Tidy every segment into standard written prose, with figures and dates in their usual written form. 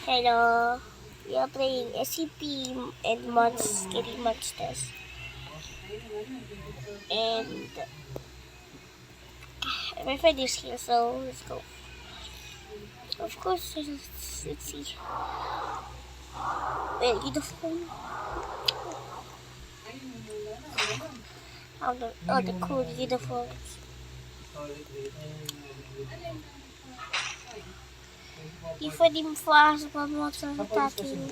Hello, we are playing SCP and Scary Monsters. And my friend is here, so let's go. Of course, let's see. Wait, uniform. Oh, the cool uniforms. If I didn't flash from what's attacking.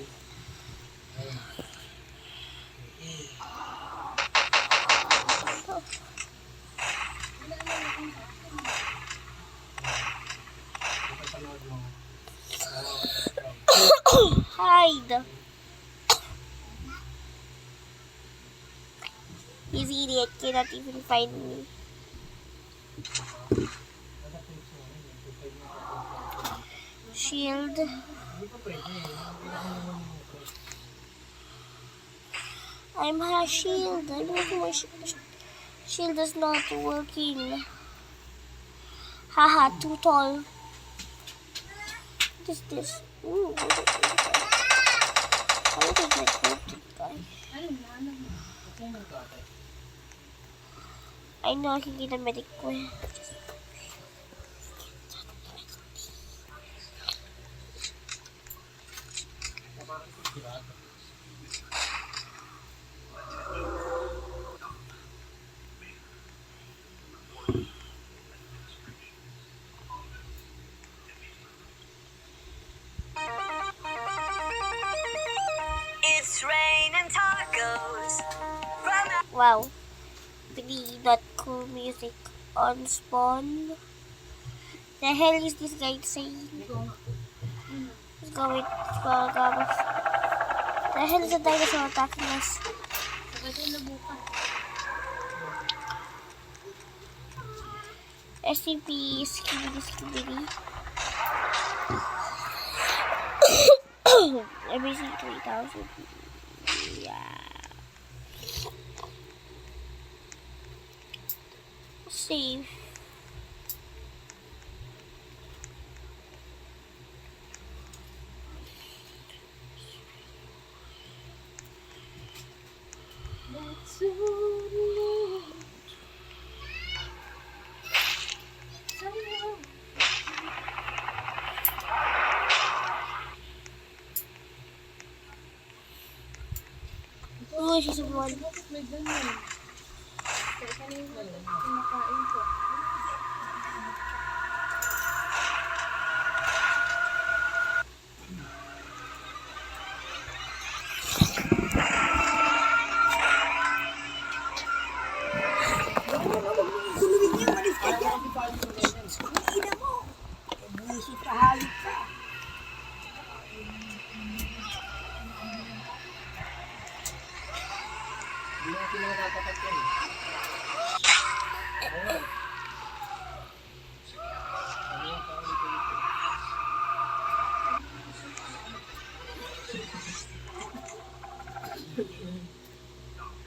Hide! This idiot cannot even find me. Shield. I'm a shield. I'm using my shield. Shield is not working. Haha, too tall. What is this? Ooh, what is this guy? I don't think I killed this guy. I know I can get a medic way. It's raining tacos. Wow. Really not cool music on spawn. The hell is this guy saying? Let's go with Gabas. The hell is the dinosaur attacking us? SCP Skibidi. Everything 3,000. Yeah. Save. Oh, she's a one.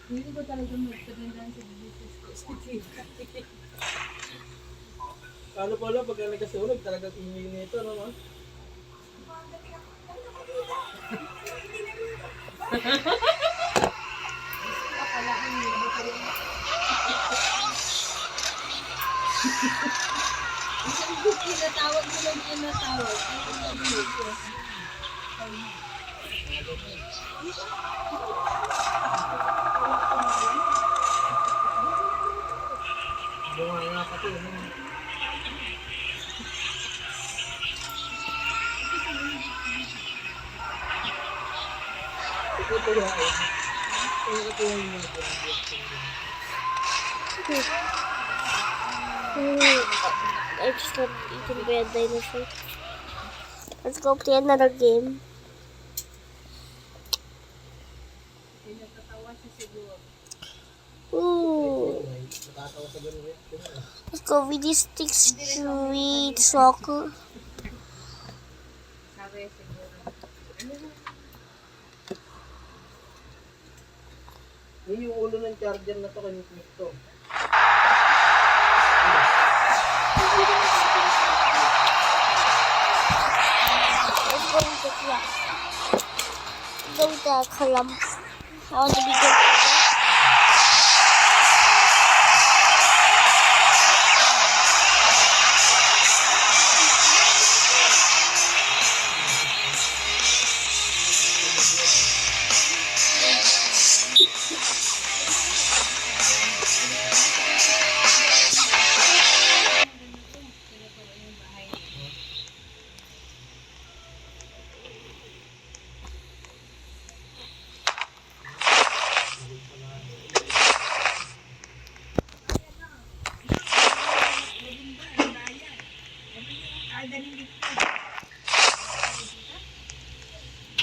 Hindi ko talaga magpagandaan sa business ko. Ano pala, pagka nagkasunog, talagang ingay nito, no, ma? Isang book tinatawag ko lang tinatawag. Bunga nga pati, no? Ito po yan. Ito yung mga I just got eaten by a dinosaur. Let's go play another game. Ooh. Let's go with this street soccer. Yun yung ulo ng charger na to, kiniklik to. Let's go with the grass. Go with the column. I want to be good with that.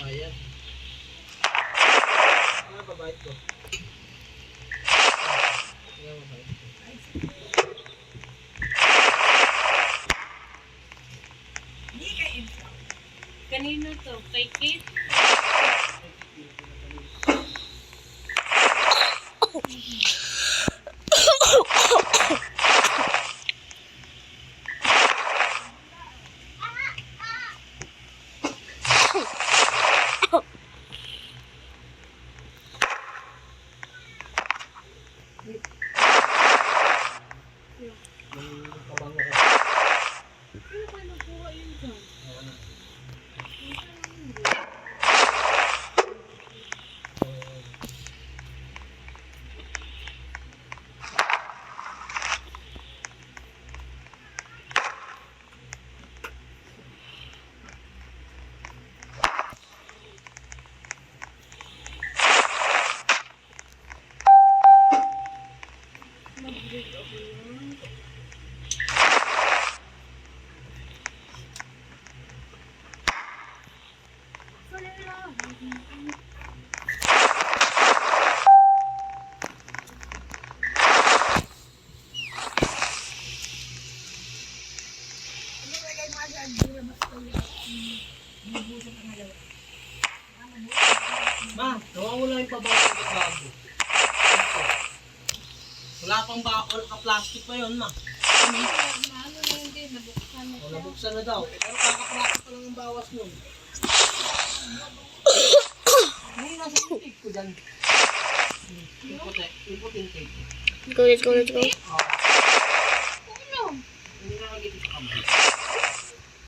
Ayan. Ano ba bait ko? Ayan, mabait ko. Kanino to? Kay Kate? Yung kabango ko. Sino kayo nagkuha yun dyan? Ayan. Mag-break ako yun. Ma, nawawala yung pabago ng bago. Wala pang bakol, ka-plastic pa yun, ma. Maano na yun din, nabuksan na O, siya. nabuksan na daw. Pero kaka-plastic pa lang ang bawas nun. Ano yung nasa tape ko dyan? Yung puti, yung puting tape. Go, let's go, let's go. Oh.